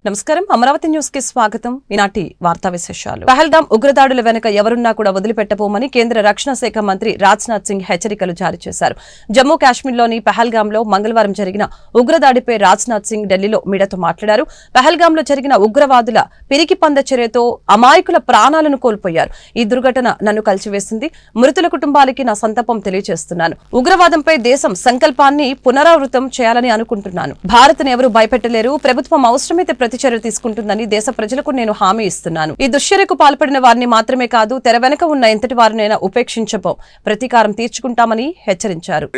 నమస్కారం అమరావతి న్యూస్ కి స్వాగతం. ఈనాటి వార్తా విశేషాలు. పహల్గాం ఉగ్రదాడుల వెనుక ఎవరున్నా కూడా వదిలిపెట్టబోమని కేంద్ర రక్షణ శాఖ మంత్రి రాజ్నాథ్ సింగ్ హెచ్చరికలు జారీ చేశారు. జమ్మూ కాశ్మీర్లోని పహల్గాంలో మంగళవారం జరిగిన ఉగ్రదాడిపై రాజ్నాథ్ సింగ్ ఢిల్లీలో మీడియాతో మాట్లాడారు. పహల్గాంలో జరిగిన ఉగ్రవాదుల పిరికి పంద చర్యతో అమాయకుల ప్రాణాలను కోల్పోయారు. ఈ దుర్ఘటన నన్ను కలిచివేసింది. మృతుల కుటుంబాలకి నా సంతాపం తెలియజేస్తున్నాను. ఉగ్రవాదంపై దేశం సంకల్పాన్ని పునరావృతం చేయాలని అనుకుంటున్నాను. భారత్ను ఎవరూ భయపెట్టలేరు. ప్రభుత్వం అవసరమైతే చర్యలు తీసుకుంటుందని దేశ ప్రజలకు నేను హామీ ఇస్తున్నాను. ఈ దుశ్చర్యకు పాల్పడిన వారిని మాత్రమే కాదు, తెర వెనక ఉన్న ఎంతటి వారినైనా ఉపేక్షించబోం, ప్రతీకారం తీర్చుకుంటామని హెచ్చరించారు.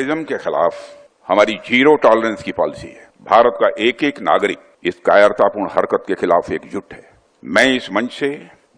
हमारी जीरो टॉलरेंस की पॉलिसी है. भारत का एक एक नागरिक इस कायरतापूर्ण हरकत के खिलाफ एकजुट है. मैं इस मंच से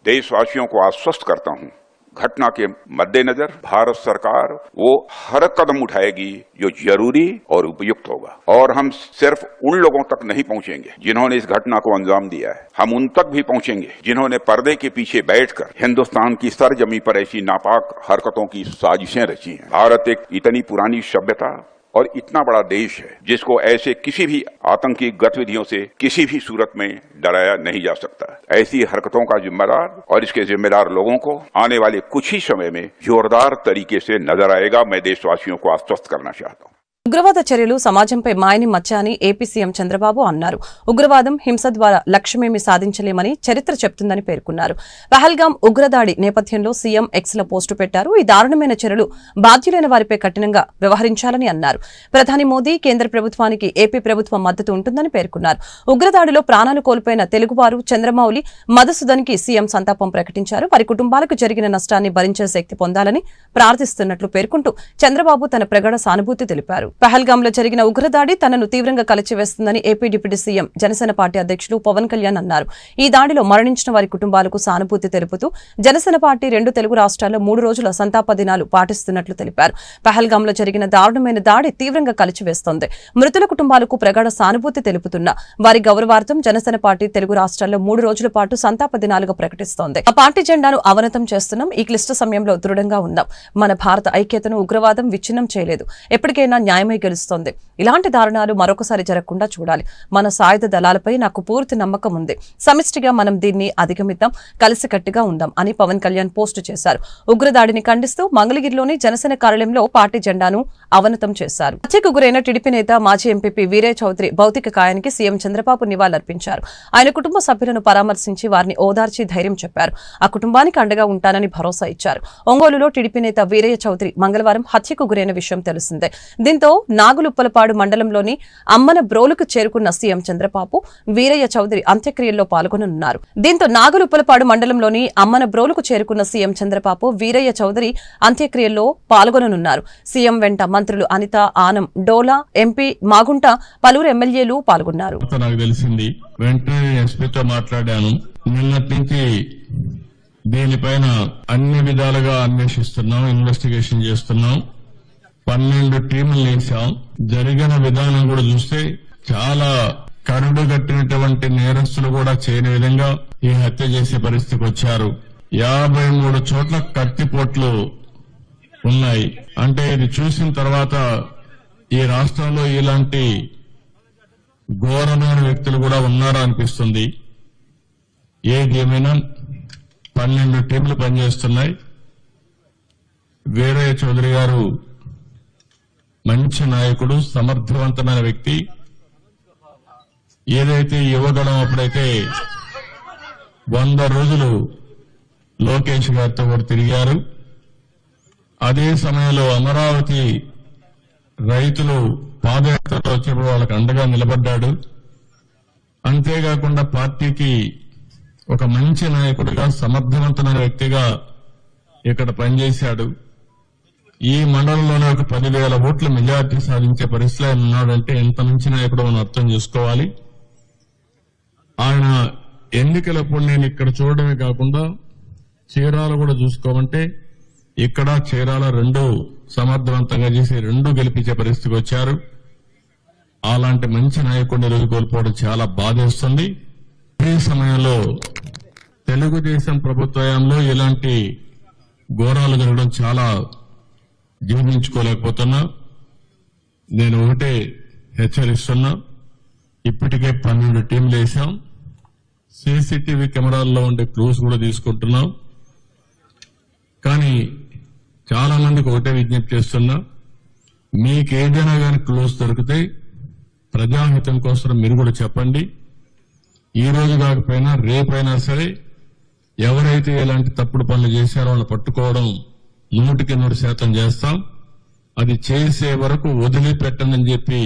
देशवासियों को आश्वस्त करता हूं, घटना के मद्देनजर भारत सरकार वो हर कदम उठाएगी जो जरूरी और उपयुक्त होगा. और हम सिर्फ उन लोगों तक नहीं पहुंचेंगे जिन्होंने इस घटना को अंजाम दिया है, हम उन तक भी पहुंचेंगे जिन्होंने पर्दे के पीछे बैठकर हिंदुस्तान की सरजमी पर ऐसी नापाक हरकतों की साजिशें रची हैं. भारत एक इतनी पुरानी सभ्यता और इतना बड़ा देश है जिसको ऐसे किसी भी आतंकी गतिविधियों से किसी भी सूरत में डराया नहीं जा सकता. ऐसी हरकतों का जिम्मेदार और इसके जिम्मेदार लोगों को आने वाले कुछ ही समय में जोरदार तरीके से नजर आएगा. मैं देशवासियों को आश्वस्त करना चाहता हूं. ఉగ్రవాద చర్యలు సమాజంపై మాయని మచ్చ అని ఏపీ సీఎం చంద్రబాబు అన్నారు. ఉగ్రవాదం, హింస ద్వారా లక్ష్యమేమీ సాధించలేమని చరిత్ర చెప్తుందని పేర్కొన్నారు. పహల్గాం ఉగ్రదాడి నేపథ్యంలో సీఎం ఎక్స్ లో పోస్టు పెట్టారు. ఈ దారుణమైన చర్యలు బాధ్యులైన వారిపై కఠినంగా వ్యవహరించాలని అన్నారు. ప్రధాని మోదీ, కేంద్ర ప్రభుత్వానికి ఏపీ ప్రభుత్వం మద్దతు ఉంటుందని పేర్కొన్నారు. ఉగ్రదాడిలో ప్రాణాలు కోల్పోయిన తెలుగువారు చంద్రమౌళి, మధుసూదన్ కి సీఎం సంతాపం ప్రకటించారు. వారి కుటుంబాలకు జరిగిన నష్టాన్ని భరించే శక్తి పొందాలని ప్రార్థిస్తున్నట్లు పేర్కొంటూ చంద్రబాబు తన ప్రగాఢ సానుభూతి తెలిపారు. పహల్గాంలో జరిగిన ఉగ్రదాడి తనను తీవ్రంగా కలిచివేస్తుందని AP deputy CM Janasena party అధ్యక్షులు పవన్ కళ్యాణ్ అన్నారు. ఈ దాడిలో మరణించిన వారి కుటుంబాలకు సానుభూతి తెలుపుతూ జనసేన పార్టీ 2 తెలుగు రాష్ట్రాల్లో 3 రోజుల సంతాప దినాలు పాటిస్తున్నట్లు తెలిపారు. పహల్గాంలో జరిగిన దారుణమైన దాడి తీవ్రంగా కలిచివేస్తోంది. మృతుల కుటుంబాలకు ప్రగాఢ సానుభూతి తెలుపుతున్న వారి గౌరవార్థం జనసేన పార్టీ తెలుగు రాష్ట్రాల్లో 3 రోజుల పాటు సంతాప దినాలుగా ప్రకటిస్తోంది. ఆ పార్టీ జెండాను అవనతం చేస్తున్నాం. ఈ క్లిష్ట సమయంలో దృఢంగా ఉందాం. మన భారత ఐక్యతను ఉగ్రవాదం విచ్ఛిన్నం చేయలేదు. ఎప్పటికైనా న్యాయమే గెలుస్తోంది. ఇలాంటి దారుణాలు మరొకసారి జరగకుండా చూడాలి. మన సాయుధ దళాలపై నాకు పూర్తి నమ్మకం ఉంది. సమిష్టిగా మనం దీన్ని అధిగమిద్దాం, కలిసికట్టుగా ఉందాం అని పవన్ కళ్యాణ్ పోస్టు చేశారు. ఉగ్రదాడిని ఖండిస్తూ మంగళగిరిలోని జనసేన కార్యాలయంలో పార్టీ జెండాను అవనతం చేశారు. హత్యకు గురైన టీడీపీ నేత మాజీ ఎంపీపీ వీరయ్య చౌదరి భౌతిక కాయానికి సీఎం చంద్రబాబు నివాళులర్పించారు. ఆయన కుటుంబ సభ్యులను పరామర్శించి వారిని ఓదార్చి ధైర్యం చెప్పారు. ఆ కుటుంబానికి అండగా ఉంటానని భరోసా ఇచ్చారు. ఒంగోలులో టీడీపీ నేత వీరయ్య చౌదరి మంగళవారం హత్యకు గురైన విషయం తెలిసిందే. దీంతో నాగులుప్పలపాడు మండలంలోని అమ్మన బ్రోలుకు చేరుకున్న సీఎం చంద్రబాబు వీరయ్య చౌదరి అంత్యక్రియల్లో పాల్గొననున్నారు. దీంతో నాగులుప్పలపాడు మండలంలోని అమ్మన బ్రోలుకు చేరుకున్న సీఎం చంద్రబాబు వీరయ్య చౌదరి అంత్యక్రియల్లో పాల్గొననున్నారు. సీఎం వెంట మంత్రులు అనిత, ఆనం, డోలా, ఎంపీ మాగుంట, పలువురు ఎమ్మెల్యేలు పాల్గొన్నారు. నాకు తెలిసింది, వెంటనే ఎస్పీతో మాట్లాడాను. నిన్నటి నుంచి దీనిపైన అన్ని విధాలుగా అన్వేషిస్తున్నాం, ఇన్వెస్టిగేషన్ చేస్తున్నాం. 12 టీములు వేసాం. జరిగిన విధానం కూడా చూస్తే చాలా కరుడు కట్టినటువంటి నేరస్తులు కూడా చేయని విధంగా ఈ హత్య చేసే పరిస్థితికి వచ్చారు. 53 చోట్ల కత్తిపోట్లు ఉన్నాయి. అంటే ఇది చూసిన తర్వాత ఈ రాష్ట్రంలో ఇలాంటి ఘోరమైన వ్యక్తులు కూడా ఉన్నారా అనిపిస్తుంది. ఏది ఏమైనా 12 టీంలు పనిచేస్తున్నాయి. వీరయ్య చౌదరి గారు మంచి నాయకుడు, సమర్థవంతమైన వ్యక్తి. ఏదైతే యువగళం అప్పుడైతే 100 రోజులు లోకేష్ గారితో కూడా తిరిగారు. అదే సమయంలో అమరావతి రైతులు పాదయాత్రలో వచ్చేప్పుడు వాళ్ళకి అండగా నిలబడ్డాడు. అంతేకాకుండా పార్టీకి ఒక మంచి నాయకుడిగా, సమర్థవంతమైన వ్యక్తిగా ఇక్కడ పనిచేశాడు. ఈ మండలంలోనే ఒక 10,000 ఓట్ల మెజార్టీ సాధించే పరిస్థితిలో ఆయన ఉన్నాడంటే ఎంత మంచి నాయకుడు మనం అర్థం చేసుకోవాలి. ఆయన ఎన్నికలప్పుడు నేను ఇక్కడ చూడడమే కాకుండా చీరాల కూడా చూసుకోమంటే ఇక్కడ చీరాల 2 సమర్థవంతంగా చేసి 2 గెలిపించే పరిస్థితికి వచ్చారు. అలాంటి మంచి నాయకుడిని రోజు కోల్పోవడం చాలా బాధేస్తుంది. ఈ సమయంలో తెలుగుదేశం ప్రభుత్వంలో ఇలాంటి ఘోరాలు జరగడం చాలా జీర్ణించుకోలేకపోతున్నా. నేను ఒకటే హెచ్చరిస్తున్నా, ఇప్పటికే 12 టీంలు వేశాం. సీసీటీవీ కెమెరాల్లో ఉండే క్లూస్ కూడా తీసుకుంటున్నాం. కానీ చాలా మందికి ఒకటే విజ్ఞప్తి చేస్తున్నా, మీకేదైనా కానీ క్లూస్ దొరికితే ప్రజాహితం కోసం మీరు కూడా చెప్పండి. ఈ రోజు కాకపోయినా రేపైనా సరే ఎవరైతే ఇలాంటి తప్పుడు పనులు చేశారో వాళ్ళని పట్టుకోవడం 100% చేస్తాం. అది చేసే వరకు వదిలిపెట్టనని చెప్పి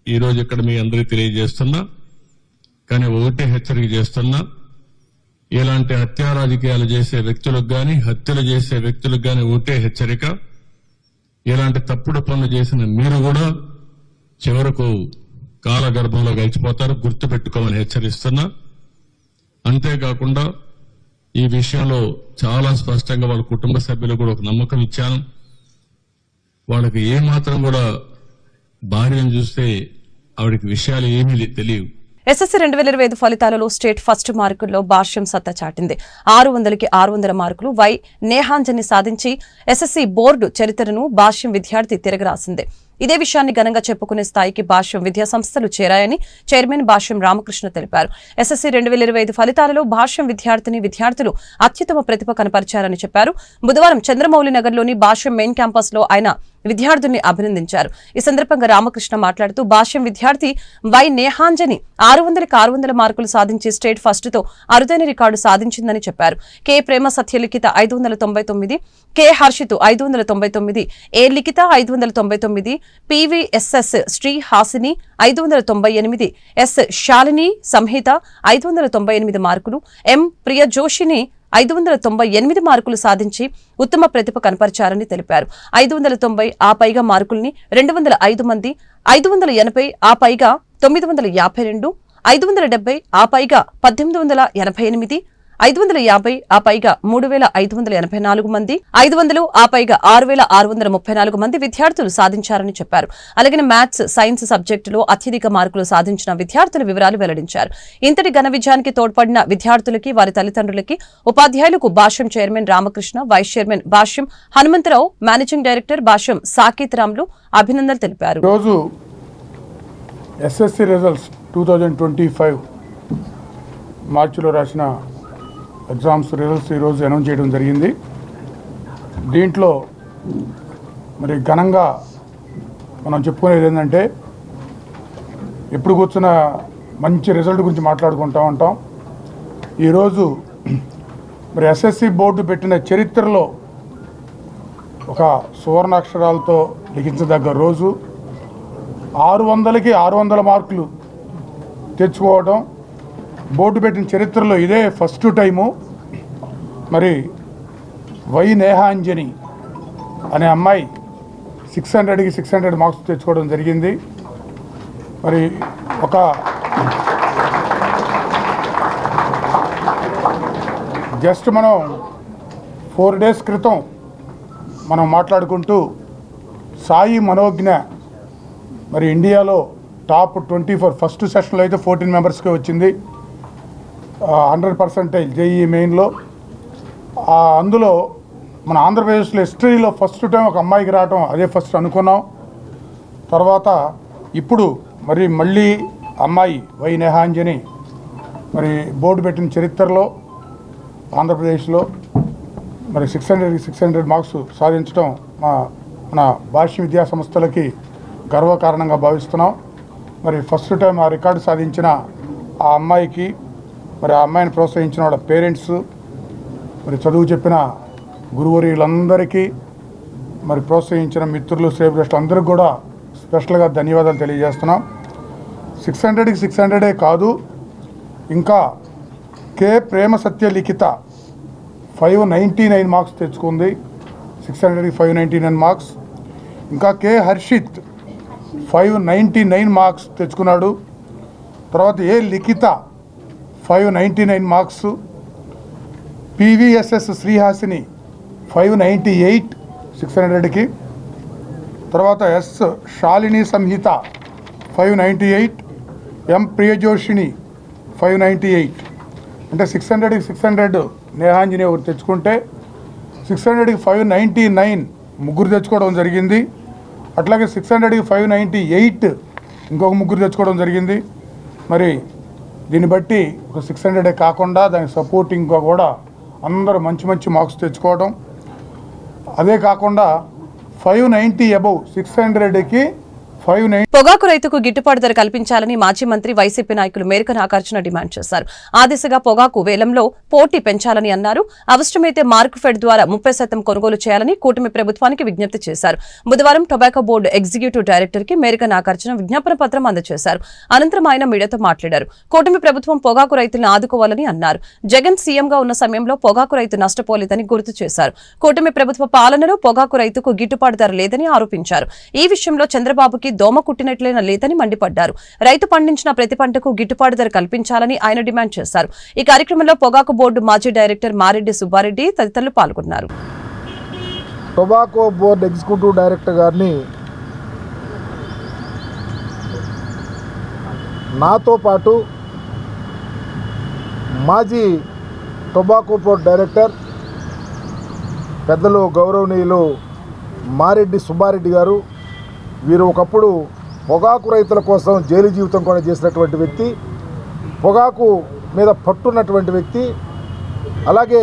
ఈ రోజు ఇక్కడ మీ అందరికీ తెలియజేస్తున్నా. కానీ ఒకటే హెచ్చరిక చేస్తున్నా, ఇలాంటి హత్యా రాజకీయాలు చేసే వ్యక్తులకు గాని, హత్యలు చేసే వ్యక్తులకు గాని ఒకటే హెచ్చరిక, ఇలాంటి తప్పుడు పనులు చేసిన మీరు కూడా చివరకు కాలగర్భంలో గడిచిపోతారు, గుర్తుపెట్టుకోమని హెచ్చరిస్తున్నా. అంతేకాకుండా ఈ విషయంలో చాలా స్పష్టంగా వాళ్ళ కుటుంబ సభ్యులు కూడా ఒక నమ్మకం ఇచ్చాను. వాళ్ళకి ఏమాత్రం కూడా భార్యను చూస్తే ఆవిడకి విషయాలు ఏమీ తెలియవు. ఎస్ఎస్సీ 2025 ఫలితాలలో స్టేట్ ఫస్ట్ మార్కుల్లో భాష్యం సత్తా చాటింది. 600కి 600 మార్కులు వై నేహాంజని సాధించి ఎస్ఎస్సీ బోర్డు చరిత్రను భాష్యం విద్యార్థి తిరగరాసింది. ఇదే విషయాన్ని ఘనంగా చెప్పుకునే స్థాయికి భాష్యం విద్యా సంస్థలు చేరాయని చైర్మన్ భాష్యం రామకృష్ణ తెలిపారు. ఎస్ఎస్సీ 2025 ఫలితాలలో భాష్యం విద్యార్థులు అత్యుత్తమ ప్రతిభ కనపరిచారని చెప్పారు. బుధవారం చంద్రమౌళి నగర్లోని భాష్యం మెయిన్ క్యాంపస్ లో ఆయన విద్యార్థుల్ని అభినందించారు. ఈ సందర్భంగా రామకృష్ణ మాట్లాడుతూ భాష్యం విద్యార్థి వై నేహాంజని 600కి 600 మార్కులు సాధించి స్టేట్ ఫస్ట్ తో అరుదైన రికార్డు సాధించిందని చెప్పారు. కె ప్రేమ సత్యలిఖిత 599, కె హర్షిత్ 599, ఏ లిఖిత 599, పివిఎస్ఎస్ శ్రీ హాసిని 598, ఎస్ శాలిని సంహిత 598 మార్కులు, ఎం ప్రియజోషిని 598 మార్కులు సాధించి ఉత్తమ ప్రతిభ కనపరిచారని తెలిపారు. 590 ఆ పైగా మార్కుల్ని 205 మంది, 580 ఆ పైగా 952, 570 ఆ పైగా 1888, 550 ఆ పైగా 3584 మంది, 500 ఆ పైగా 6634 మంది విద్యార్థులు సాధించారని చెప్పారు. అలాగే మ్యాథ్స్, సైన్స్ సబ్జెక్టులో అత్యధిక మార్కులు సాధించిన విద్యార్థుల వివరాలు వెల్లడించారు. ఇంతటి ఘన విజయానికి తోడ్పడిన విద్యార్థులకి, వారి తల్లిదండ్రులకి, ఉపాధ్యాయులకు భాష్యం చైర్మన్ రామకృష్ణ, వైస్ చైర్మన్ భాష్యం హనుమంతరావు, మేనేజింగ్ డైరెక్టర్ భాష్యం సాకేత్ రాములు అభినందనలు తెలిపారు. రోజు ఎస్ఎస్సి రిజల్ట్స్ 2025 మార్చిలో రాసిన ఎగ్జామ్స్ రిజల్ట్స్ ఈరోజు అనౌన్స్ చేయడం జరిగింది. దీంట్లో మరి ఘనంగా మనం చెప్పుకునేది ఏంటంటే, ఎప్పుడు కూర్చున్న మంచి రిజల్ట్ గురించి మాట్లాడుకుంటూ ఉంటాం. ఈరోజు మరి ఎస్ఎస్సి బోర్డు పెట్టిన చరిత్రలో ఒక సువర్ణాక్షరాలతో లిఖించదగ్గ రోజు. 600కి 600 మార్కులు తెచ్చుకోవడం బోర్డు పెట్టిన చరిత్రలో ఇదే ఫస్ట్ టైము. మరి వై నేహాంజని అనే అమ్మాయి 600కి 600 మార్క్స్ తెచ్చుకోవడం జరిగింది. మరి ఒక జస్ట్ మనం 4 days క్రితం మనం మాట్లాడుకుంటూ సాయి మనోజ్ఞ మరి ఇండియాలో టాప్ 24 ఫస్ట్ సెషన్లో అయితే 14 మెంబర్స్కే వచ్చింది. 100% జేఈఈ మెయిన్లో. అందులో మన ఆంధ్రప్రదేశ్లో హిస్టరీలో ఫస్ట్ టైం ఒక అమ్మాయికి రావటం అదే ఫస్ట్ అనుకున్నాం. తర్వాత ఇప్పుడు మళ్ళీ అమ్మాయి వై నేహాంజని మరి బోర్డు పెట్టిన చరిత్రలో ఆంధ్రప్రదేశ్లో మరి 600 మార్క్స్ సాధించడం మన భాష్య విద్యా సంస్థలకి గర్వకారణంగా భావిస్తున్నాం. మరి ఫస్ట్ టైం ఆ రికార్డు సాధించిన ఆ అమ్మాయికి, మరి ఆ అమ్మాయిని ప్రోత్సహించిన వాళ్ళ పేరెంట్స్, మరి చదువు చెప్పిన గురువర్యులందరికీ, మరి ప్రోత్సహించిన మిత్రులు, శ్రేయభిలాషులు అందరికీ కూడా స్పెషల్గా ధన్యవాదాలు తెలియజేస్తున్నాం. 600కి 600 కాదు, ఇంకా కే ప్రేమ సత్య లిఖిత 599 మార్క్స్ తెచ్చుకుంది. 600కి 599 మార్క్స్. ఇంకా కే హర్షిత్ 599 మార్క్స్ తెచ్చుకున్నాడు. తర్వాత ఏ లిఖిత 599 మార్క్స్. పివిఎస్ఎస్ శ్రీహాసిని 598 600కి. తర్వాత ఎస్ శాలిని సంహిత 598, ఎం ప్రియజోషిని 598. అంటే 600కి 600 నేహాంజని ఒకటి తెచ్చుకుంటే 600కి 599 ముగ్గురు తెచ్చుకోవడం జరిగింది. అట్లాగే 600కి 598 ఇంకొక ముగ్గురు తెచ్చుకోవడం జరిగింది. మరి దీన్ని బట్టి ఒక 600 కాకుండా దానికి సపోర్టింగ్గా కూడా అందరూ మంచి మంచి మార్క్స్ తెచ్చుకోవడం. అదే కాకుండా 590 అబౌవ్ 600కి 590. పొగాకు రైతుకు గిట్టుబాటు ధర కల్పించాలని మాజీ మంత్రి వైసీపీ నాయకులు మేరక నాగార్జున డిమాండ్ చేశారు. ఆ దిశగా పొగాకు వేలంలో పోటీ పెంచాలని అన్నారు. అవసరమైతే మార్కెట్ ద్వారా 30% కొనుగోలు చేయాలని కూటమి ప్రభుత్వానికి విజ్ఞప్తి చేశారు. బుధవారం టొబాకో బోర్డు ఎగ్జిక్యూటివ్ డైరెక్టర్ కి మేరక నాగార్జున విజ్ఞాపన పత్రం అందజేశారు. అనంతరం ఆయన మీడియాతో మాట్లాడారు. కూటమి ప్రభుత్వం పొగాకు రైతులను ఆదుకోవాలని అన్నారు. జగన్ సీఎంగా ఉన్న సమయంలో పొగాకు రైతు నష్టపోలేదని గుర్తు చేశారు. కూటమి ప్రభుత్వ పాలనలో పొగాకు రైతుకు గిట్టుబాటు ధర లేదని ఆరోపించారు. ఈ విషయంలో చంద్రబాబుకి దోమ కుట్టినట్లయినా లేదని మండిపడ్డారు. రైతు పండించిన ప్రతి పంటకు గిట్టుబాటు ధర కల్పించాలని ఆయన డిమాండ్ చేశారు. ఈ కార్యక్రమంలో పొగాకు బోర్డు మాజీ డైరెక్టర్ మారెడ్డి సుబ్బారెడ్డి తదితరులు పాల్గొన్నారు. టొబాకో బోర్డు ఎగ్జిక్యూటివ్ డైరెక్టర్ గారిని నాతో పాటు మాజీ టొబాకో బోర్డు డైరెక్టర్ పెద్దలు గౌరవనీయులు మారెడ్డి సుబ్బారెడ్డి గారు, వీరు ఒకప్పుడు పొగాకు రైతుల కోసం జైలు జీవితం కూడా చేసినటువంటి వ్యక్తి, పొగాకు మీద పట్టున్నటువంటి వ్యక్తి. అలాగే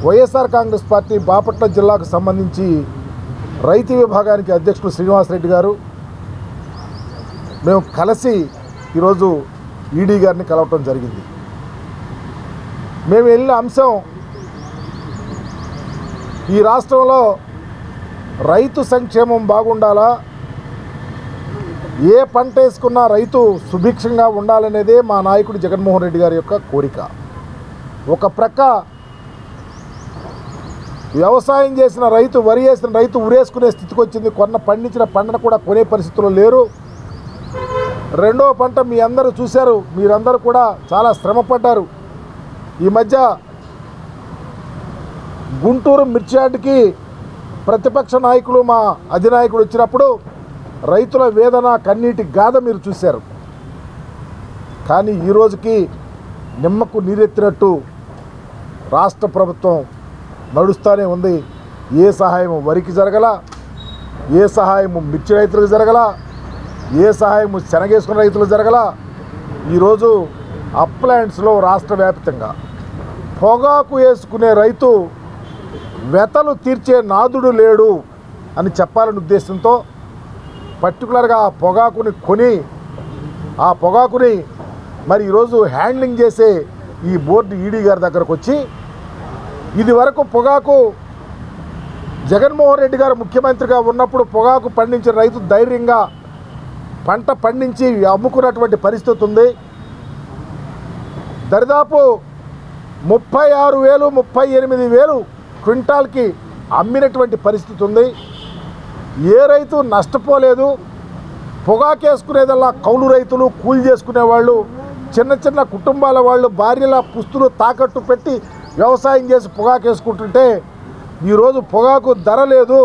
వైఎస్ఆర్ కాంగ్రెస్ పార్టీ బాపట్ల జిల్లాకు సంబంధించి రైతు విభాగానికి అధ్యక్షులు శ్రీనివాసరెడ్డి గారు, మేము కలిసి ఈరోజు ఈడీ గారిని కలవటం జరిగింది. మేము వెళ్ళిన అంశం, ఈ రాష్ట్రంలో రైతు సంక్షేమం బాగుండాలా, ఏ పంట వేసుకున్నా రైతు సుభిక్షంగా ఉండాలనేదే మా నాయకుడు జగన్మోహన్ రెడ్డి గారి యొక్క కోరిక. ఒక ప్రక్క వ్యవసాయం చేసిన రైతు, వరి వేసిన రైతు ఉరేసుకునే స్థితికి వచ్చింది. పండించిన పంటను కూడా కొనే పరిస్థితుల్లో లేరు. రెండో పంట మీ అందరూ చూశారు, మీరందరూ కూడా చాలా శ్రమపడ్డారు. ఈ మధ్య గుంటూరు మిర్చియార్డుకి ప్రతిపక్ష నాయకులు, మా అధినాయకుడు వచ్చినప్పుడు రైతుల వేదన, కన్నీటి గాథ మీరు చూశారు. కానీ ఈరోజుకి నిమ్మకు నీరెత్తినట్టు రాష్ట్ర ప్రభుత్వం నడుస్తూనే ఉంది. ఏ సహాయము వరికి జరగల, ఏ సహాయము మిర్చి రైతులకు జరగల, ఏ సహాయము శనగేసుకున్న రైతులకు జరగల. ఈరోజు అప్లాండ్స్లో రాష్ట్ర వ్యాప్తంగా పొగాకు వేసుకునే రైతు వెతలు తీర్చే నాదుడు లేడు అని చెప్పాలనే ఉద్దేశంతో పర్టికులర్గా ఆ పొగాకుని కొని, ఆ పొగాకుని మరి ఈరోజు హ్యాండ్లింగ్ చేసే ఈ బోర్డు ఈడీ గారి దగ్గరకు వచ్చి, ఇది వరకు పొగాకు జగన్మోహన్ రెడ్డి గారు ముఖ్యమంత్రిగా ఉన్నప్పుడు పొగాకు పండించిన రైతు ధైర్యంగా పంట పండించి అమ్ముకున్నటువంటి పరిస్థితి ఉంది. దరిదాపు 36,000 38,000 క్వింటాల్కి అమ్మినటువంటి పరిస్థితి ఉంది. ఏ రైతు నష్టపోలేదు. పొగాకేసుకునేదల్లా కౌలు రైతులు, కూలి చేసుకునేవాళ్ళు, చిన్న చిన్న కుటుంబాల వాళ్ళు భార్యల పుస్తులు తాకట్టు పెట్టి వ్యవసాయం చేసి పొగాకేసుకుంటుంటే ఈరోజు పొగాకు ధర లేదు.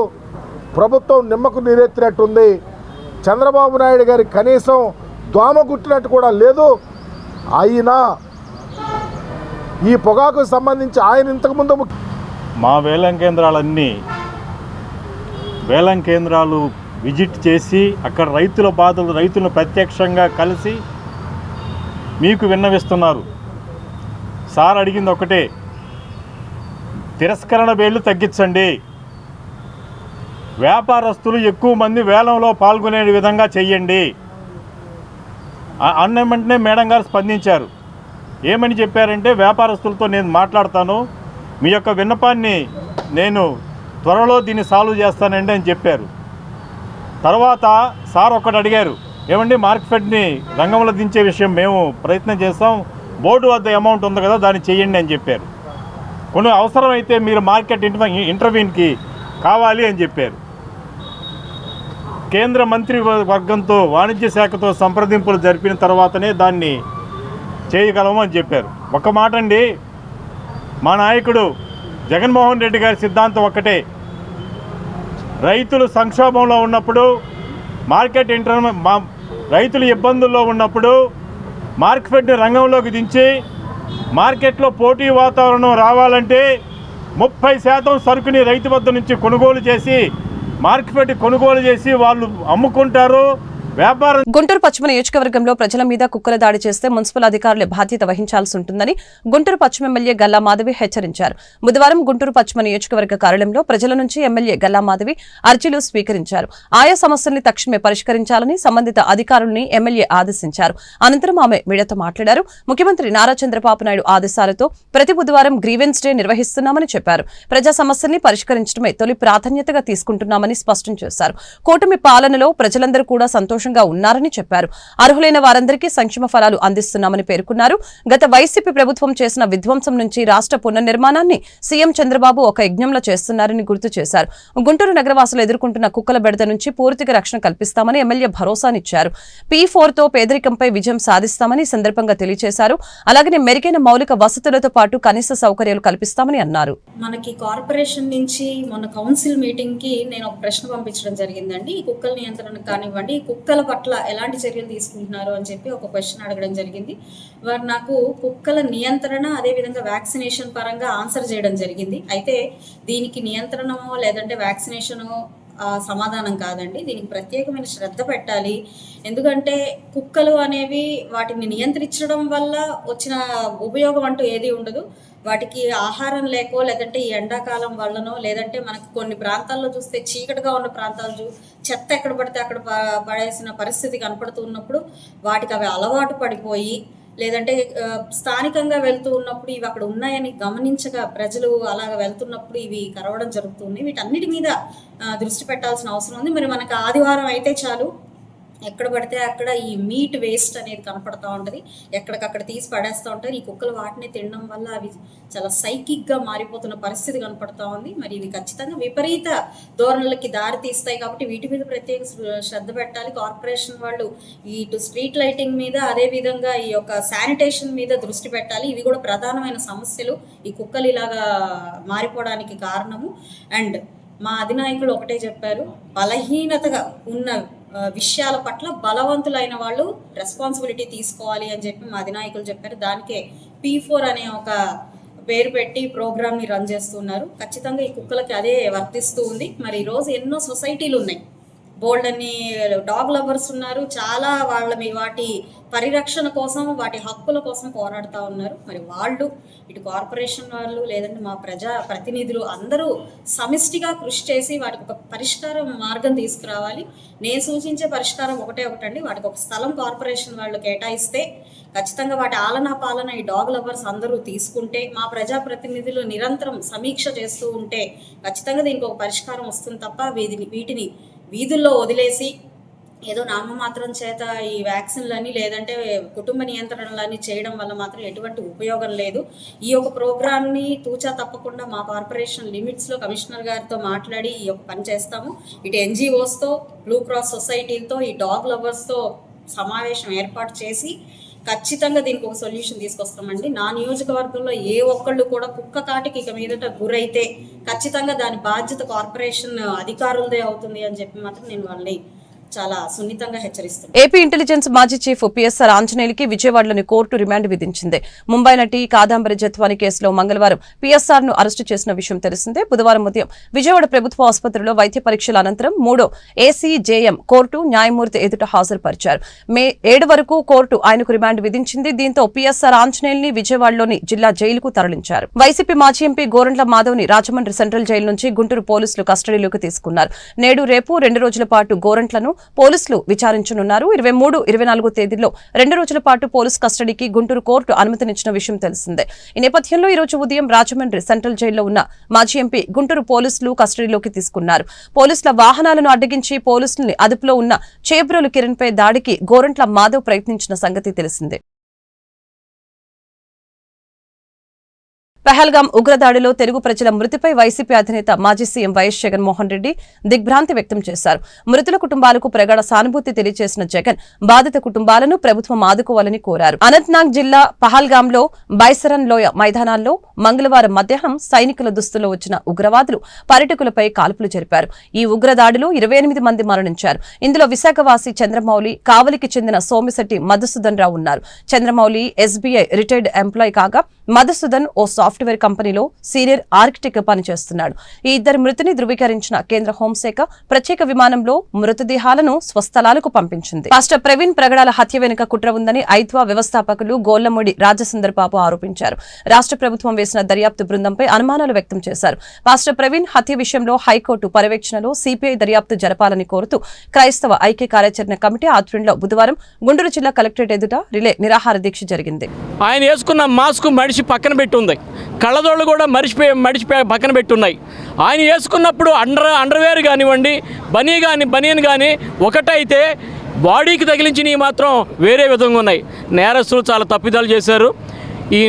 ప్రభుత్వం నిమ్మకు నీరెత్తినట్టుంది. చంద్రబాబు నాయుడు గారి కనీసం దోమ గుట్టినట్టు కూడా లేదు. అయినా ఈ పొగాకు సంబంధించి ఆయన ఇంతకుముందు మా వేలం కేంద్రాలన్నీ వేలం కేంద్రాలు విజిట్ చేసి అక్కడ రైతుల బాధలు, రైతులను ప్రత్యక్షంగా కలిసి మీకు విన్నవిస్తున్నారు. సార్ అడిగింది ఒకటే, తిరస్కరణ బేళ్లు తగ్గించండి, వ్యాపారస్తులు ఎక్కువ మంది వేలంలో పాల్గొనే విధంగా చెయ్యండి అన్న వెంటనే మేడం గారు స్పందించారు. ఏమని చెప్పారంటే, వ్యాపారస్తులతో నేను మాట్లాడతాను, మీ యొక్క విన్నపాన్ని నేను త్వరలో దీన్ని సాల్వ్ చేస్తానండి అని చెప్పారు. తర్వాత సార్ ఒకటి అడిగారు, ఏమండి మార్కెట్ని రంగంలో దించే విషయం మేము ప్రయత్నం చేస్తాం, బోర్డు వద్ద అమౌంట్ ఉంది కదా దాన్ని చేయండి అని చెప్పారు. కొన్ని అవసరమైతే మీరు మార్కెట్ ఇంటర్వ్యూకి కావాలి అని చెప్పారు. కేంద్ర మంత్రి వర్గంతో, వాణిజ్య శాఖతో సంప్రదింపులు జరిపిన తర్వాతనే దాన్ని చేయగలము అని చెప్పారు. ఒక మాట అండి, మా నాయకుడు జగన్మోహన్ రెడ్డి గారి సిద్ధాంతం ఒక్కటే, రైతులు సంక్షోభంలో ఉన్నప్పుడు, మార్కెట్ రైతులు ఇబ్బందుల్లో ఉన్నప్పుడు మార్కెట్ని రంగంలోకి దించి మార్కెట్లో పోటీ వాతావరణం రావాలంటే 30% సరుకుని రైతు వద్ద నుంచి కొనుగోలు చేసి మార్కెట్ కొనుగోలు చేసి వాళ్ళు అమ్ముకుంటారు, వ్యాపారం గుంటూరు పశ్చిమ నియోజకవర్గంలో ప్రజల మీద కుక్కల దాడి చేస్తే మున్సిపల్ అధికారులే బాధ్యత వహించాల్సి ఉంటుందని గుంటూరు పశ్చిమ ఎమ్మెల్యే గల్లా మాధవి హెచ్చరించారు. బుధవారం గుంటూరు పశ్చిమ నియోజకవర్గ కార్యాలయంలో ప్రజల నుంచి ఎమ్మెల్యే గల్లా మాధవి అర్జీలు స్వీకరించారు. ఆయా సమస్యల్ని తక్షణమే పరిష్కరించాలని సంబంధిత అధికారుల్ని ఎమ్మెల్యే ఆదేశించారు. అనంతరం ఆమె మీడియాతో మాట్లాడారు. ముఖ్యమంత్రి నారా చంద్రబాబు నాయుడు ఆదేశాలతో ప్రతి బుధవారం గ్రీవెన్స్ డే నిర్వహిస్తున్నామని చెప్పారు. ప్రజా సమస్యల్ని పరిష్కరించడమే తొలి ప్రాధాన్యతగా తీసుకుంటున్నామని స్పష్టం చేశారు. కూటమి పాలనలో ప్రజలందరూ కూడా సంతోషంగా ఉన్నారని చెప్పారు. అర్హులైన వారందరికీ సంక్షేమ ఫలాలు అందిస్తున్నామని పేర్కొన్నారు. గత వైసీపీ ప్రభుత్వం చేసిన విధ్వంసం నుంచి రాష్ట్ర పునర్నిర్మాణాన్ని సీఎం చంద్రబాబు ఒక యజ్ఞంలో చేస్తున్నారని గుర్తు చేశారు. గుంటూరు నగరవాసులు ఎదుర్కొంటున్న కుక్కల బెడద నుంచి పూర్తిగా రక్షణ కల్పిస్తామని ఎమ్మెల్యే భరోసానిచ్చారు. P4తో పేదరికంపై విజయం సాధిస్తామని ఈ సందర్భంగా తెలియజేశారు. అలాగనే మెరుగైన మౌలిక వసతులతో పాటు కనీస సౌకర్యాలు కల్పిస్తామని అన్నారు. మనకి కార్పొరేషన్ నుంచి మన కౌన్సిల్ మీటింగ్ కి నేను ఒక ప్రశ్న పంపించడం జరిగిందండి. ఈ కుక్కల నియంత్రణ కానివ్వండి, ఈ కుక్కల పట్ల ఎలాంటి చర్యలు తీసుకుంటున్నారు అని చెప్పి ఒక క్వశ్చన్ అడగడం జరిగింది. వారు నాకు కుక్కల నియంత్రణ అదేవిధంగా వ్యాక్సినేషన్ పరంగా ఆన్సర్ చేయడం జరిగింది. అయితే దీనికి నియంత్రణమో లేదంటే వ్యాక్సినేషనో సమాధానం కాదండి. దీనికి ప్రత్యేకమైన శ్రద్ధ పెట్టాలి. ఎందుకంటే కుక్కలు అనేవి వాటిని నియంత్రించడం వల్ల వచ్చిన ఉపయోగం అంటూ ఏది ఉండదు. వాటికి ఆహారం లేకో లేదంటే ఈ ఎండాకాలం వల్లనో లేదంటే మనకు కొన్ని ప్రాంతాల్లో చూస్తే చీకటిగా ఉన్న ప్రాంతాలు చెత్త ఎక్కడ పడితే అక్కడ పడేసిన పరిస్థితి కనపడుతూ ఉన్నప్పుడు వాటికి అవి అలవాటు పడిపోయి లేదంటే స్థానికంగా వెళ్తూ ఉన్నప్పుడు ఇవి అక్కడ ఉన్నాయని గమనించగా ప్రజలు అలాగ వెళ్తున్నప్పుడు ఇవి కరవడం జరుగుతుంది. వీటన్నిటి మీద దృష్టి పెట్టాల్సిన అవసరం ఉంది. మరి మనకు ఆదివారం అయితే చాలు, ఎక్కడ పడితే అక్కడ ఈ మీట్ వేస్ట్ అనేది కనపడతా ఉంటుంది. ఎక్కడికక్కడ తీసి పడేస్తూ ఉంటారు. ఈ కుక్కలు వాటిని తినడం వల్ల అవి చాలా సైకిక్గా మారిపోతున్న పరిస్థితి కనపడతా ఉంది. మరి ఇవి ఖచ్చితంగా విపరీత ధోరణులకి దారి తీస్తాయి కాబట్టి వీటి మీద ప్రత్యేక శ్రద్ధ పెట్టాలి. కార్పొరేషన్ వాళ్ళు ఇటు స్ట్రీట్ లైటింగ్ మీద అదేవిధంగా ఈ యొక్క శానిటేషన్ మీద దృష్టి పెట్టాలి. ఇవి కూడా ప్రధానమైన సమస్యలు ఈ కుక్కలు ఇలాగా మారిపోవడానికి కారణము. అండ్ మా అధినాయకులు ఒకటే చెప్పారు, బలహీనతగా ఉన్న విషయాల పట్ల బలవంతులైన వాళ్ళు రెస్పాన్సిబిలిటీ తీసుకోవాలి అని చెప్పి మా అధినాయకులు చెప్పారు. దానికే P4 అనే ఒక పేరు పెట్టి ప్రోగ్రామ్ని రన్ చేస్తున్నారు. ఖచ్చితంగా ఈ కుక్కలకి అదే వర్తిస్తూ ఉంది. మరి ఈరోజు ఎన్నో సొసైటీలు ఉన్నాయి, బోల్డ్ అని డాగ్ లవర్స్ ఉన్నారు, చాలా వాటి పరిరక్షణ కోసం వాటి హక్కుల కోసం పోరాడుతూ ఉన్నారు. మరి వాళ్ళు ఇటు కార్పొరేషన్ వాళ్ళు లేదంటే మా ప్రజా ప్రతినిధులు అందరూ సమిష్టిగా కృషి చేసి వాటికి ఒక పరిష్కారం మార్గం తీసుకురావాలి. నేను సూచించే పరిష్కారం ఒకటండి, వాటికి ఒక స్థలం కార్పొరేషన్ వాళ్ళు కేటాయిస్తే ఖచ్చితంగా వాటి ఆలనా పాలన ఈ డాగ్ లవర్స్ అందరూ తీసుకుంటే, మా ప్రజాప్రతినిధులు నిరంతరం సమీక్ష చేస్తూ ఉంటే ఖచ్చితంగా దీనికి ఒక పరిష్కారం వస్తుంది తప్ప వీటిని వీధుల్లో వదిలేసి ఏదో నామమాత్రం చేత ఈ వ్యాక్సిన్లని లేదంటే కుటుంబ నియంత్రణలని చేయడం వల్ల మాత్రం ఎటువంటి ఉపయోగం లేదు. ఈ యొక్క ప్రోగ్రామ్ని తూచా తప్పకుండా మా కార్పొరేషన్ లిమిట్స్లో కమిషనర్ గారితో మాట్లాడి ఈ యొక్క పని చేస్తాము. ఇటు NGOస్తో, బ్లూ క్రాస్ సొసైటీలతో, ఈ డాగ్ లవర్స్తో సమావేశం ఏర్పాటు చేసి ఖచ్చితంగా దీనికి ఒక సొల్యూషన్ తీసుకొస్తామండి. నా నియోజకవర్గంలో ఏ ఒక్కళ్ళు కూడా కుక్క కాటికి ఇక మీదట గురైతే ఖచ్చితంగా దాని బాధ్యత కార్పొరేషన్ అధికారులదే అవుతుంది అని చెప్పి మాత్రం నేను వాళ్ళని చాలా సున్నితంగా హెచ్చరిస్తుంది. ఏపీ ఇంటెలిజెన్స్ మాజీ చీఫ్ PSR ఆంజనేయులకి విజయవాడలోని కోర్టు రిమాండ్ విధించింది. ముంబై నటి కాదంబరి జత్వాని కేసులో మంగళవారం PSR ను అరెస్టు చేసిన విషయం తెలిసిందే. బుధవారం ఉదయం విజయవాడ ప్రభుత్వ ఆసుపత్రిలో వైద్య పరీక్షల అనంతరం 3వ ACJM కోర్టు న్యాయమూర్తి ఎదుట హాజరుపరిచారు. మే 7 వరకు కోర్టు ఆయనకు రిమాండ్ విధించింది. దీంతో PSR ఆంజనేయుల్ని విజయవాడలోని జిల్లా జైలుకు తరలించారు. వైసీపీ మాజీ ఎంపీ గోరంట్ల మాధవ్ని రాజమండ్రి సెంట్రల్ జైలు నుంచి గుంటూరు పోలీసులు కస్టడీలోకి తీసుకున్నారు. నేడు రేపు 2 రోజుల పాటు గోరంట్లను పోలీసులు విచారించనున్నారు. 23, 24 తేదీల్లో 2 రోజుల పాటు పోలీస్ కస్టడీకి గుంటూరు కోర్టు అనుమతినిచ్చిన విషయం తెలిసిందే. ఈ నేపథ్యంలో ఈ రోజు ఉదయం రాజమండ్రి సెంట్రల్ జైల్లో ఉన్న మాజీ ఎంపీ గుంటూరు పోలీసులు కస్టడీలోకి తీసుకున్నారు. పోలీసుల వాహనాలను అడ్డగించి పోలీసుల్ని అదుపులో ఉన్న చేబ్రోలు కిరణ్ పై దాడికి గోరంట్ల మాధవ్ ప్రయత్నించిన సంగతి తెలిసిందే. పహల్గాం ఉగ్రదాడిలో తెలుగు ప్రజల మృతిపై వైసీపీ అధినేత మాజీ సీఎం వైఎస్ జగన్మోహన్ రెడ్డి దిగ్భ్రాంతి వ్యక్తం చేశారు. మృతుల కుటుంబాలకు ప్రగాఢ సానుభూతి తెలియజేసిన జగన్ బాధిత కుటుంబాలను ప్రభుత్వం ఆదుకోవాలని కోరారు. అనంతనాగ్ జిల్లా పహల్గాంలో బైసరన్ లోయ మైదానాల్లో మంగళవారం మధ్యాహ్నం సైనికుల దుస్తుల్లో వచ్చిన ఉగ్రవాదులు పర్యాటకులపై కాల్పులు జరిపారు. ఈ ఉగ్రదాడిలో 28 మంది మరణించారు. ఇందులో విశాఖవాసి చంద్రమౌళి, కావలికి చెందిన సోమిశెట్టి మధుసూదన్ రావు ఉన్నారు. చంద్రమౌళి SBI రిటైర్డ్ ఎంప్లాయీ కాగా మధుసూదన్ ఓ సాఫ్ట్వేర్ సాఫ్ట్వేర్ కంపెనీలో సీనియర్ ఆర్కిటెక్ట్ పనిచేస్తున్నాడు. ఈ ఇద్దరి మృతిని ధృవీకరించిన కేంద్ర హోంశాఖ ప్రత్యేక విమానంలో మృతదేహాలను స్వస్థలాలకు పంపించింది. పాస్టర్ ప్రవీణ్ ప్రగడాల హత్య వెనుక కుట్ర ఉందని ఐద్వా వ్యవస్థాపకులు గోళ్లమూడి రాజసుందర్ బాబు ఆరోపించారు. రాష్ట్ర ప్రభుత్వం వేసిన దర్యాప్తు బృందంపై అనుమానాలు వ్యక్తం చేశారు. పాస్టర్ ప్రవీణ్ హత్య విషయంలో హైకోర్టు పర్యవేక్షణలో సిపిఐ దర్యాప్తు జరపాలని కోరుతూ క్రైస్తవ ఐక్య కార్యాచరణ కమిటీ ఆధ్వర్యంలో బుధవారం గుంటూరు జిల్లా కలెక్టరేట్ ఎదుట రిలే నిరాహార దీక్ష జరిగింది. ఆయన వేసుకున్న మాస్క్ మడిచి పక్కన పెట్టుంది, కళ్ళజోళ్ళు కూడా మడిచిపోయి పక్కన పెట్టున్నాయి. ఆయన వేసుకున్నప్పుడు అండర్వేర్ కానివ్వండి, బనియన్ కానీ ఒకటైతే బాడీకి తగిలించినవి మాత్రం వేరే విధంగా ఉన్నాయి. నేరస్తులు చాలా తప్పిదాలు చేశారు. ఈ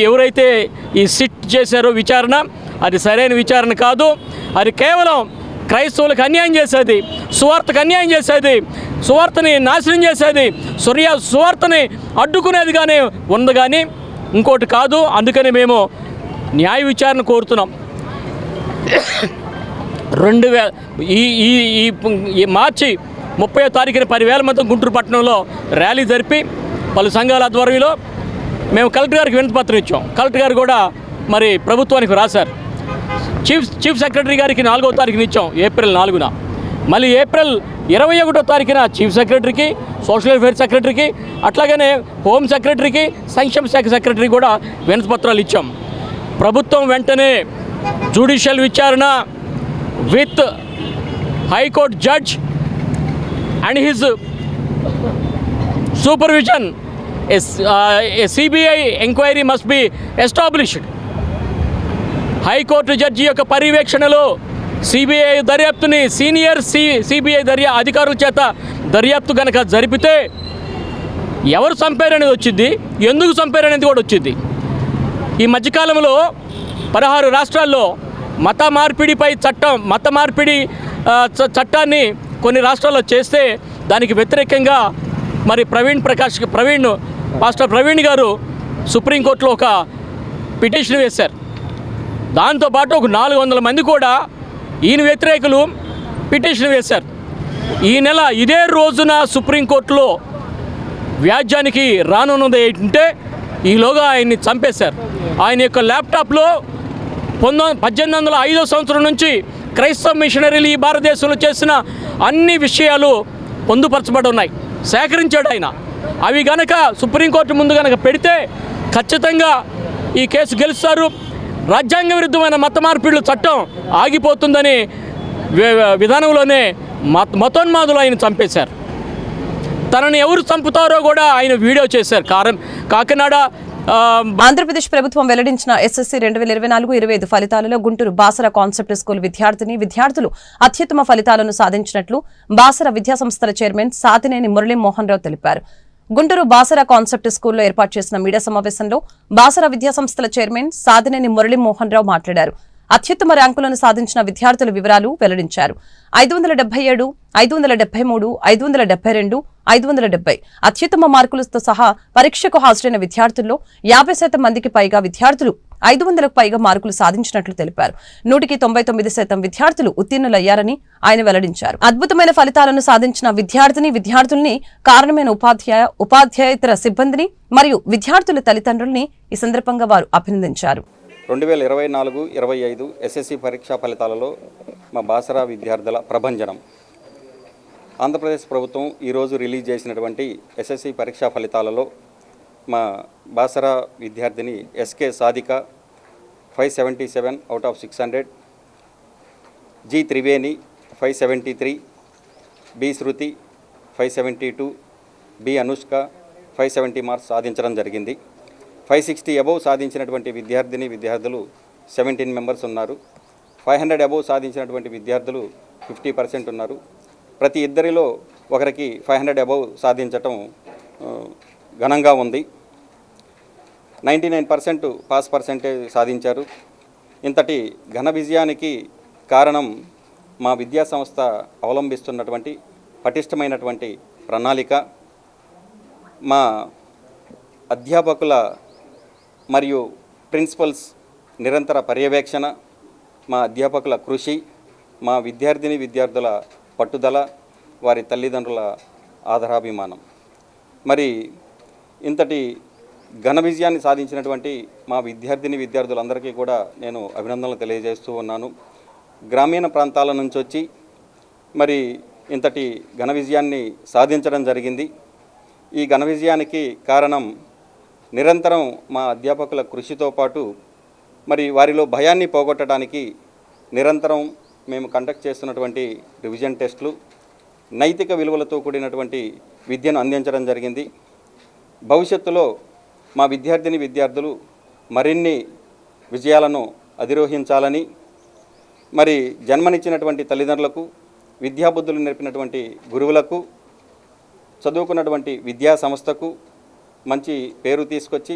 ఎవరైతే ఈ సిట్ చేశారో విచారణ, అది సరైన విచారణ కాదు. అది కేవలం క్రైస్తవులకు అన్యాయం చేసేది, సువార్తకు అన్యాయం చేసేది, సువార్తని నాశనం చేసేది, సువార్తని అడ్డుకునేదిగానే ఉంది కానీ ఇంకోటి కాదు. అందుకని మేము న్యాయ విచారణ కోరుతున్నాం. 2000 మార్చి 30వ తారీఖున 10,000 మంది గుంటూరు పట్టణంలో ర్యాలీ జరిపి పలు సంఘాల ఆధ్వర్యంలో మేము కలెక్టర్ గారికి వినతిపత్రం ఇచ్చాం. కలెక్టర్ గారు కూడా మరి ప్రభుత్వానికి రాశారు. చీఫ్ సెక్రటరీ గారికి 4వ తారీఖున ఇచ్చాం, ఏప్రిల్ 4న. మళ్ళీ ఏప్రిల్ 21వ తారీఖున చీఫ్ సెక్రటరీకి, సోషల్ వెల్ఫేర్ సెక్రటరీకి, అట్లాగనే హోమ్ సెక్రటరీకి, సంక్షేమ శాఖ సెక్రటరీకి కూడా వినతిపత్రాలు ఇచ్చాం. ప్రభుత్వం వెంటనే జ్యుడిషియల్ విచారణ with high court judge and his supervision, a CBI inquiry must be established. High court judge యొక్క పర్యవేక్షణలో సిబిఐ దర్యాప్తుని సీనియర్ సిబిఐ అధికారుల చేత దర్యాప్తు కనుక జరిపితే ఎవరు చంపారనేది వచ్చింది, ఎందుకు చంపారనేది కూడా వచ్చింది. ఈ మధ్యకాలంలో 16 రాష్ట్రాల్లో మత మార్పిడి చట్టాన్ని కొన్ని రాష్ట్రాల్లో చేస్తే దానికి వ్యతిరేకంగా మరి పాస్టర్ ప్రవీణ్ గారు సుప్రీంకోర్టులో ఒక పిటిషన్ వేశారు. దాంతోపాటు ఒక 400 మంది కూడా ఈయన వ్యతిరేకులు పిటిషన్ వేశారు. ఈ నెల ఇదే రోజున సుప్రీంకోర్టులో వ్యాజ్యానికి రానున్నది ఏంటంటే ఈలోగా ఆయన్ని చంపేశారు. ఆయన యొక్క ల్యాప్టాప్లో 1805 సంవత్సరం నుంచి క్రైస్తవ మిషనరీలు ఈ భారతదేశంలో చేసిన అన్ని విషయాలు పొందుపరచబడి ఉన్నాయి, సేకరించాడు ఆయన. అవి గనక సుప్రీంకోర్టు ముందు గనక పెడితే ఖచ్చితంగా ఈ కేసు గెలుస్తారు. రాజ్యాంగ విరుద్ధమైన మత మార్పిడుల చట్టం ఆగిపోతుందని విధానంలోనే మతోన్మాదులు ఆయన చంపేశారు. తనని ఎవరు చంపుతారో కూడా ఆయన వీడియో చేశారు. కాకినాడ ఆంధ్రప్రదేశ్ ప్రభుత్వం వెల్లడించిన ఎస్ఎస్సీ 2024-25 ఫలితాలలో గుంటూరు బాసర కాన్సెప్ట్ స్కూల్ విద్యార్థులు అత్యుత్తమ ఫలితాలను సాధించినట్లు బాసర విద్యాసంస్థల చైర్మన్ సాతినేని మురళీమోహన్ రావు తెలిపారు. గుంటూరు బాసర కాన్సెప్ట్ స్కూల్లో ఏర్పాటు చేసిన మీడియా సమావేశంలో బాసర విద్యాసంస్థల చైర్మన్ సాతినేని మురళీమోహన్ రావు మాట్లాడారు. అత్యుత్తమ ర్యాంకులను సాధించిన విద్యార్థుల వివరాలు వెల్లడించారు. 577, 573, 572, 570 అత్యుత్తమ మార్కులతో సహా పరీక్షకు హాజరైన విద్యార్థుల్లో 50% మందికి పైగా విద్యార్థులు 500కు పైగా మార్కులు సాధించినట్లు తెలిపారు. 199% విద్యార్థులు ఉత్తీర్ణులయ్యారని ఆయన వెల్లడించారు. అద్భుతమైన ఫలితాలను సాధించిన విద్యార్థుల్ని కారణమైన ఉపాధ్యాయేతర సిబ్బందిని మరియు విద్యార్థుల తల్లిదండ్రుల్ని ఈ సందర్భంగా వారు అభినందించారు. 2024-25 ఎస్ఎస్సి పరీక్షా ఫలితాలలో మా బాసరా విద్యార్థుల ప్రభంజనం. ఆంధ్రప్రదేశ్ ప్రభుత్వం ఈరోజు రిలీజ్ చేసినటువంటి ఎస్ఎస్సి పరీక్షా ఫలితాలలో మా బాసరా విద్యార్థిని S K Sadhika 577 out of 600, G Triveni 573, B Shruti 572, B Anushka 570 marks సాధించడం జరిగింది. 560 అబోవ్ సాధించినటువంటి విద్యార్థులు 17 మెంబర్స్ ఉన్నారు. 500 అబోవ్ సాధించినటువంటి విద్యార్థులు 50% ఉన్నారు. ప్రతి ఇద్దరిలో ఒకరికి 500 అబోవ్ సాధించటం ఘనంగా ఉంది. 99% పాస్ పర్సెంటేజ్ సాధించారు. ఇంతటి ఘన విజయానికి కారణం మా విద్యా సంస్థ అవలంబిస్తున్నటువంటి పటిష్టమైనటువంటి ప్రణాళిక, మా అధ్యాపకుల మరియు ప్రిన్సిపల్స్ నిరంతర పర్యవేక్షణ, మా అధ్యాపకుల కృషి, మా విద్యార్థుల పట్టుదల, వారి తల్లిదండ్రుల ఆదరాభిమానం. మరి ఇంతటి ఘన విజయాన్ని సాధించినటువంటి మా విద్యార్థులందరికీ కూడా నేను అభినందనలు తెలియజేస్తూ ఉన్నాను. గ్రామీణ ప్రాంతాల నుంచి వచ్చి మరి ఇంతటి ఘన విజయాన్ని సాధించడం జరిగింది. ఈ ఘన విజయానికి కారణం నిరంతరం మా అధ్యాపకుల కృషితో పాటు మరి వారిలో భయాన్ని పోగొట్టడానికి నిరంతరం మేము కండక్ట్ చేస్తున్నటువంటి రివిజన్ టెస్టులు, నైతిక విలువలతో కూడినటువంటి విద్యను అందించడం జరిగింది. భవిష్యత్తులో మా విద్యార్థులు మరిన్ని విజయాలను అధిరోహించాలని, మరి జన్మనిచ్చినటువంటి తల్లిదండ్రులకు, విద్యాబుద్ధులు నేర్పినటువంటి గురువులకు, చదువుకున్నటువంటి విద్యా సంస్థకు మంచి పేరు తీసుకొచ్చి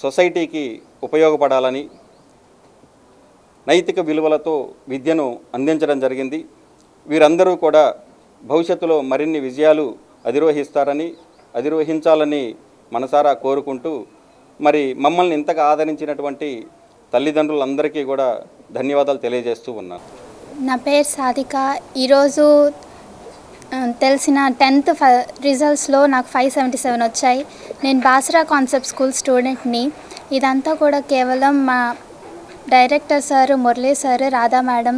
సొసైటీకి ఉపయోగపడాలని నైతిక విలువలతో విద్యను అందించడం జరిగింది. వీరందరూ కూడా భవిష్యత్తులో మరిన్ని విజయాలు అధిరోహించాలని మనసారా కోరుకుంటూ మరి మమ్మల్ని ఇంతగా ఆదరించినటువంటి తల్లిదండ్రులందరికీ కూడా ధన్యవాదాలు తెలియజేస్తూ ఉన్నాను. నా పేరు సాధిక. ఈరోజు తెలిసిన 10th రిజల్ట్స్లో నాకు 577 వచ్చాయి. నేను బాసరా కాన్సెప్ట్ స్కూల్ స్టూడెంట్ని. ఇదంతా కూడా కేవలం మా director sir, Murali sir, Radha madam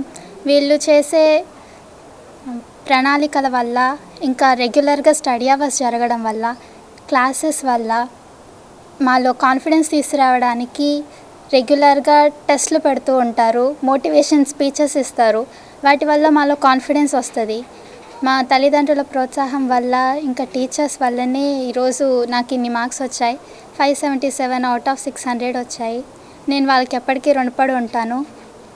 వీళ్ళు చేసే ప్రణాళికల వల్ల, ఇంకా రెగ్యులర్గా స్టడీ అవర్స్ జరగడం వల్ల, క్లాసెస్ వల్ల మాలో కాన్ఫిడెన్స్ తీసుకురావడానికి రెగ్యులర్గా టెస్ట్లు పెడుతూ ఉంటారు, మోటివేషన్ స్పీచెస్ ఇస్తారు. వాటి వల్ల మాలో కాన్ఫిడెన్స్ వస్తుంది. మా తల్లిదండ్రుల ప్రోత్సాహం వల్ల, ఇంకా టీచర్స్ వల్లనే ఈరోజు నాకు ఇన్ని మార్క్స్ వచ్చాయి. 577 అవుట్ ఆఫ్ 600 వచ్చాయి. నేను వాళ్ళకి ఎప్పటికీ రుణపడి ఉంటాను.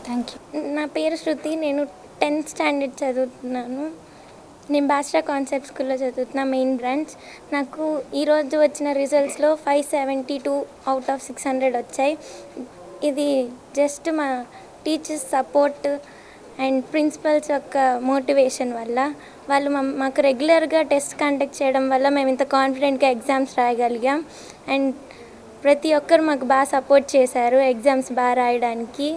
Thank you. నా పేరు శృతి. నేను 10th స్టాండర్డ్ చదువుతున్నాను. నేను బాసరా కాన్సెప్ట్ స్కూల్లో చదువుతున్నా, మెయిన్ బ్రాంచ్. నాకు ఈరోజు వచ్చిన రిజల్ట్స్లో 572 అవుట్ ఆఫ్ 600 వచ్చాయి. ఇది జస్ట్ మా టీచర్స్ సపోర్ట్ అండ్ ప్రిన్సిపల్స్ యొక్క మోటివేషన్ వల్ల. వాళ్ళు మాకు రెగ్యులర్గా టెస్ట్ కండక్ట్ చేయడం వల్ల మేము ఇంత కాన్ఫిడెంట్గా ఎగ్జామ్స్ రాయగలిగాం. అండ్ ప్రతి ఒక్కరు మాకు బాగా సపోర్ట్ చేశారు ఎగ్జామ్స్ బాగా రాయడానికి.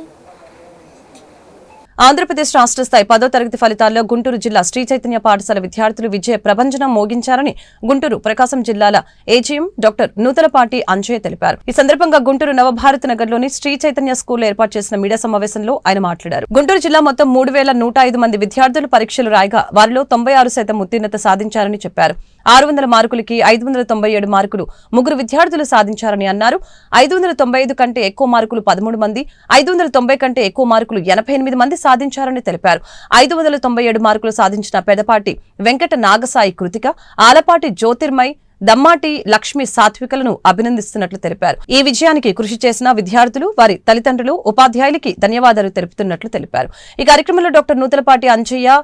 ఆంధ్రప్రదేశ్ రాష్ట్ర స్థాయి 10వ తరగతి ఫలితాల్లో గుంటూరు జిల్లా శ్రీ చైతన్య పాఠశాల విద్యార్థులు విజయ ప్రభంజనం మోగించారని గుంటూరు ప్రకాశం జిల్లాల ఏజీఎం డాక్టర్ నూతలపాటి అంజయ్య తెలిపారు. ఈ సందర్భంగా గుంటూరు నవభారత్ నగర్లోని శ్రీ చైతన్య స్కూల్లో ఏర్పాటు చేసిన మీడియా సమావేశంలో ఆయన మాట్లాడారు. గుంటూరు జిల్లా మొత్తం 3105 మంది విద్యార్థులు పరీక్షలు రాయగా వారిలో 96% ఉత్తీర్ణత సాధించారని చెప్పారు. 600 మార్కులకి 597 మార్కులు 3 విద్యార్థులు సాధించారని అన్నారు. 595 కంటే ఎక్కువ మార్కులు 13 మంది, 590 కంటే ఎక్కువ మార్కులు 88 మంది సాధించారని తెలిపారు. 597 మార్కులు సాధించిన పెదపాటి వెంకట నాగసాయి కృతిక, ఆలపాటి జ్యోతిర్మయ్, దమ్మాటి లక్ష్మి సాత్వికలను అభినందిస్తున్నట్లు తెలిపారు. ఈ విజయానికి కృషి చేసిన విద్యార్థులు, వారి తల్లిదండ్రులు, ఉపాధ్యాయులకి ధన్యవాదాలు తెలుపుతున్నట్లు తెలిపారు. ఈ కార్యక్రమంలో డాక్టర్ నూతలపాటి అంజయ్య,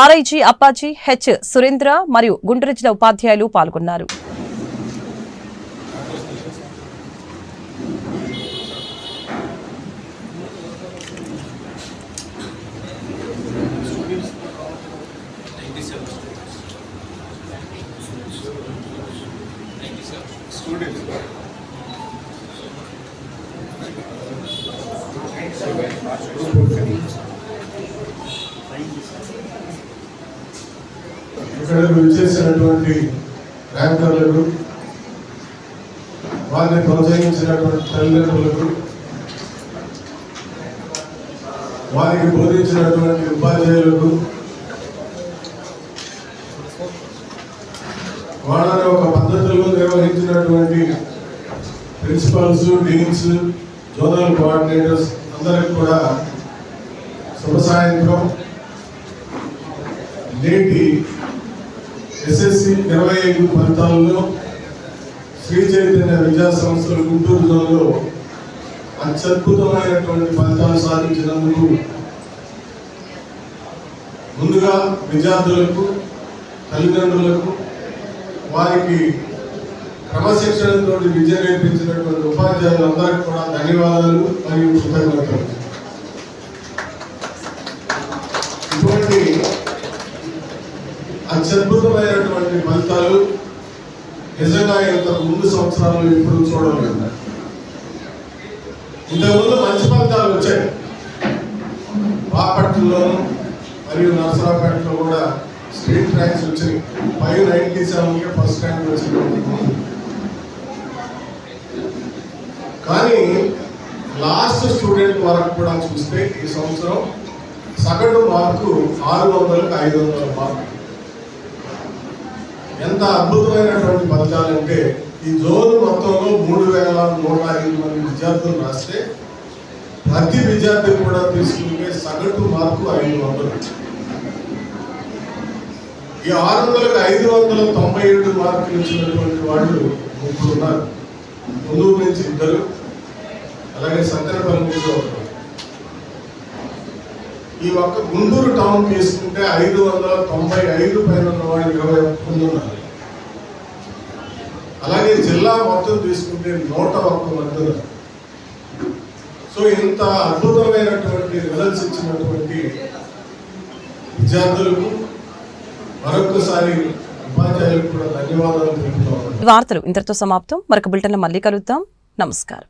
ఆర్ఐజీ అప్పాజీ, హెచ్ సురేంద్ర మరియు గుంటూరు జిల్లా ఉపాధ్యాయులు పాల్గొన్నారు. ఇక్కడ విచ్చేసినటువంటి ర్యాంకర్లకు, వారిని ప్రోత్సహించినటువంటి తల్లిదండ్రులకు, వారికి బోధించినటువంటి ఉపాధ్యాయులకు, వాళ్ళని ఒక పద్ధతిలో నిర్వహించినటువంటి ప్రిన్సిపల్స్, డీన్స్, జోనల్ కోఆర్డినేటర్స్ అందరికి కూడా శుభ సాయంత్రం. నేటి ఎస్ఎస్సి 25 ఫలితాల్లో శ్రీ చైతన్య విద్యా సంస్థలు గుంటూరు జిల్లాలో అత్యద్భుతమైనటువంటి ఫలితాలు సాధించినందుకు ముందుగా విద్యార్థులకు, తల్లిదండ్రులకు, వారికి క్రమశిక్షణతో విద్య నేర్పించినటువంటి ఉపాధ్యాయులందరికీ కూడా ధన్యవాదాలు మరియు కృతజ్ఞతలు. ఇటువంటి అత్యద్భుతమైనటువంటి ఫలితాలు నిజంగా ఇంతకు ముందు సంవత్సరాలు ఎప్పుడు చూడలేదు. ఇంతకుముందు మంచి ఫలితాలు వచ్చాయి. బాపట్లలోను మరియు నరసరావుపేటలో కూడా స్టేట్ ర్యాంక్స్ వచ్చాయి. 597కే ఫస్ట్ ర్యాంక్ వచ్చింది. కానీ లాస్ట్ స్టూడెంట్ వరకు కూడా చూస్తే ఈ సంవత్సరం సగటు మార్కు 600కి 500 మార్కు. ఎంత అద్భుతమైనటువంటి ఫలితాలంటే ఈ జోన్ మొత్తంలో 3,105 మంది విద్యార్థులు రాస్తే ప్రతి విద్యార్థి కూడా తీసుకుంటే సగటు మార్కు 500. ఈ 600కి 597 మార్కులు ఇచ్చినటువంటి వాళ్ళు 3 ఉన్నారు. ముందూరు నుంచి 2, అలాగే సత్తెనపల్లి నుంచి 1. ఈ ఒక్క గుంటూరు టౌన్ తీసుకుంటే 595 పైన ఉన్న వాళ్ళు 21 మంది ఉన్నారు. అలాగే జిల్లా మొత్తం తీసుకుంటే 101 మంది ఉన్నారు. సో ఇంత అద్భుతమైనటువంటి రిజల్ట్స్ ఇచ్చినటువంటి విద్యార్థులకు మరొకసారి ఉపాధ్యాయులకు కూడా ధన్యవాదాలు తెలుపుతాము. వార్తలు ఇంతటితో సమాప్తం. మరొక బులెటిన్లో మళ్ళీ కలుద్దాం. నమస్కారం.